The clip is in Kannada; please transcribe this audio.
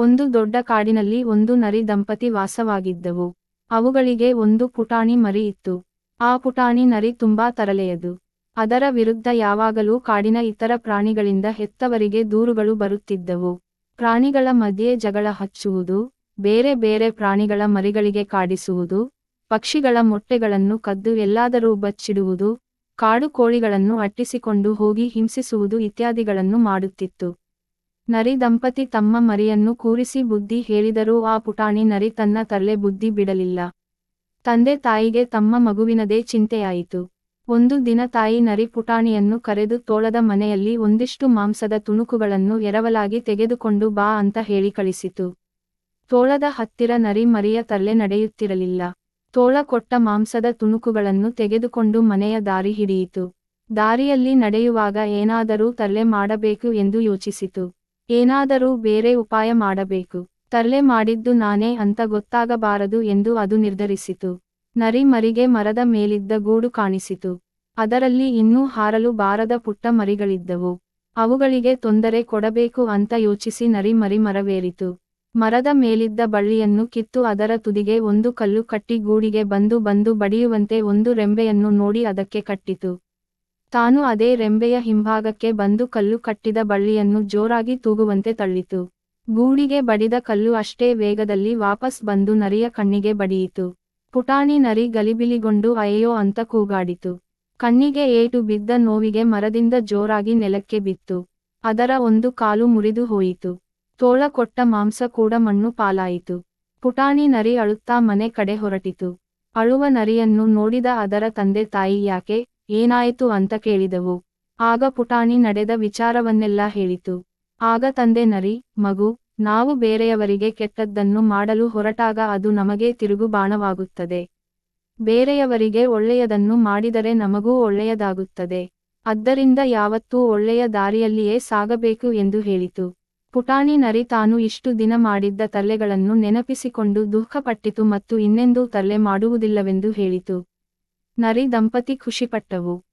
ಒಂದು ದೊಡ್ಡ ಕಾಡಿನಲ್ಲಿ ಒಂದು ನರಿ ದಂಪತಿ ವಾಸವಾಗಿದ್ದವು. ಅವುಗಳಿಗೆ ಒಂದು ಪುಟಾಣಿ ಮರಿ ಇತ್ತು. ಆ ಪುಟಾಣಿ ನರಿ ತುಂಬಾ ತರಲೆಯದು. ಅದರ ವಿರುದ್ಧ ಯಾವಾಗಲೂ ಕಾಡಿನ ಇತರ ಪ್ರಾಣಿಗಳಿಂದ ಹೆತ್ತವರಿಗೆ ದೂರುಗಳು ಬರುತ್ತಿದ್ದವು. ಪ್ರಾಣಿಗಳ ಮಧ್ಯೆ ಜಗಳ ಹಚ್ಚುವುದು, ಬೇರೆ ಬೇರೆ ಪ್ರಾಣಿಗಳ ಮರಿಗಳಿಗೆ ಕಾಡಿಸುವುದು, ಪಕ್ಷಿಗಳ ಮೊಟ್ಟೆಗಳನ್ನು ಕದ್ದು ಎಲ್ಲಾದರೂ ಬಚ್ಚಿಡುವುದು, ಕಾಡು ಕೋಳಿಗಳನ್ನು ಅಟ್ಟಿಸಿಕೊಂಡು ಹೋಗಿ ಹಿಂಸಿಸುವುದು ಇತ್ಯಾದಿಗಳನ್ನು ಮಾಡುತ್ತಿತ್ತು. ನರಿ ದಂಪತಿ ತಮ್ಮ ಮರಿಯನ್ನು ಕೂರಿಸಿ ಬುದ್ಧಿ ಹೇಳಿದರೂ ಆ ಪುಟಾಣಿ ನರಿ ತನ್ನ ತರಲೆ ಬುದ್ಧಿ ಬಿಡಲಿಲ್ಲ. ತಂದೆ ತಾಯಿಗೆ ತಮ್ಮ ಮಗುವಿನದೇ ಚಿಂತೆಯಾಯಿತು. ಒಂದು ದಿನ ತಾಯಿ ನರಿ ಪುಟಾಣಿಯನ್ನು ಕರೆದು ತೋಳದ ಮನೆಯಲ್ಲಿ ಒಂದಿಷ್ಟು ಮಾಂಸದ ತುಣುಕುಗಳನ್ನು ಎರವಲಾಗಿ ತೆಗೆದುಕೊಂಡು ಬಾ ಅಂತ ಹೇಳಿ ಕಳಿಸಿತು. ತೋಳದ ಹತ್ತಿರ ನರಿ ಮರಿಯ ತರಲೆ ನಡೆಯುತ್ತಿರಲಿಲ್ಲ. ತೋಳ ಕೊಟ್ಟ ಮಾಂಸದ ತುಣುಕುಗಳನ್ನು ತೆಗೆದುಕೊಂಡು ಮನೆಯ ದಾರಿ ಹಿಡಿಯಿತು. ದಾರಿಯಲ್ಲಿ ನಡೆಯುವಾಗ ಏನಾದರೂ ತರಲೆ ಮಾಡಬೇಕು ಎಂದು ಯೋಚಿಸಿತು. ಏನಾದರೂ ಬೇರೆ ಉಪಾಯ ಮಾಡಬೇಕು. ತರಲೆ ಮಾಡಿದ್ದು ನಾನೇ ಅಂತ ಗೊತ್ತಾಗಬಾರದು ಎಂದು ಅದು ನಿರ್ಧರಿಸಿತು. ನರಿ ಮರಿಗೆ ಮರದ ಮೇಲಿದ್ದ ಗೂಡು ಕಾಣಿಸಿತು. ಅದರಲ್ಲಿ ಇನ್ನೂ ಹಾರಲು ಬಾರದ ಪುಟ್ಟ ಮರಿಗಳಿದ್ದವು. ಅವುಗಳಿಗೆ ತೊಂದರೆ ಕೊಡಬೇಕು ಅಂತ ಯೋಚಿಸಿ ನರಿ ಮರಿ ಮರವೇರಿತು. ಮರದ ಮೇಲಿದ್ದ ಬಳ್ಳಿಯನ್ನು ಕಿತ್ತು ಅದರ ತುದಿಗೆ ಒಂದು ಕಲ್ಲು ಕಟ್ಟಿ ಗೂಡಿಗೆ ಬಂದು ಬಡಿಯುವಂತೆ ಒಂದು ರೆಂಬೆಯನ್ನು ನೋಡಿ ಅದಕ್ಕೆ ಕಟ್ಟಿತು. ತಾನು ಅದೇ ರೆಂಬೆಯ ಹಿಂಭಾಗಕ್ಕೆ ಬಂದು ಕಲ್ಲು ಕಟ್ಟಿದ ಬಳ್ಳಿಯನ್ನು ಜೋರಾಗಿ ತೂಗುವಂತೆ ತಳ್ಳಿತು. ಗೂಡಿಗೆ ಬಡಿದ ಕಲ್ಲು ಅಷ್ಟೇ ವೇಗದಲ್ಲಿ ವಾಪಸ್ ಬಂದು ನರಿಯ ಕಣ್ಣಿಗೆ ಬಡಿಯಿತು. ಪುಟಾಣಿ ನರಿ ಗಲಿಬಿಲಿಗೊಂಡು ಅಯ್ಯೋ ಅಂತ ಕೂಗಾಡಿತು. ಕಣ್ಣಿಗೆ ಏಟು ಬಿದ್ದ ನೋವಿಗೆ ಮರದಿಂದ ಜೋರಾಗಿ ನೆಲಕ್ಕೆ ಬಿತ್ತು. ಅದರ ಒಂದು ಕಾಲು ಮುರಿದು ಹೋಯಿತು. ತೋಳ ಕೊಟ್ಟ ಮಾಂಸ ಕೂಡ ಮಣ್ಣು ಪಾಲಾಯಿತು. ಪುಟಾಣಿ ನರಿ ಅಳುತ್ತಾ ಮನೆ ಕಡೆ ಹೊರಟಿತು. ಅಳುವ ನರಿಯನ್ನು ನೋಡಿದ ಅದರ ತಂದೆ ತಾಯಿ ಯಾಕೆ, ಏನಾಯಿತು ಅಂತ ಕೇಳಿದವು. ಆಗ ಪುಟಾಣಿ ನಡೆದ ವಿಚಾರವನ್ನೆಲ್ಲ ಹೇಳಿತು. ಆಗ ತಂದೆ ನರಿ, ಮಗು, ನಾವು ಬೇರೆಯವರಿಗೆ ಕೆಟ್ಟದ್ದನ್ನು ಮಾಡಲು ಹೊರಟಾಗ ಅದು ನಮಗೆ ತಿರುಗು ಬಾಣವಾಗುತ್ತದೆ. ಬೇರೆಯವರಿಗೆ ಒಳ್ಳೆಯದನ್ನು ಮಾಡಿದರೆ ನಮಗೂ ಒಳ್ಳೆಯದಾಗುತ್ತದೆ. ಆದ್ದರಿಂದ ಯಾವತ್ತೂ ಒಳ್ಳೆಯ ದಾರಿಯಲ್ಲಿಯೇ ಸಾಗಬೇಕು ಎಂದು ಹೇಳಿತು. ಪುಟಾಣಿ ನರಿ ತಾನು ಇಷ್ಟು ದಿನ ಮಾಡಿದ್ದ ತರಲೆಗಳನ್ನು ನೆನಪಿಸಿಕೊಂಡು ದುಃಖಪಟ್ಟಿತು ಮತ್ತು ಇನ್ನೆಂದೂ ತರಲೆ ಮಾಡುವುದಿಲ್ಲವೆಂದು ಹೇಳಿತು. ನರಿ ದಂಪತಿ ಖುಷಿಪಟ್ಟವು.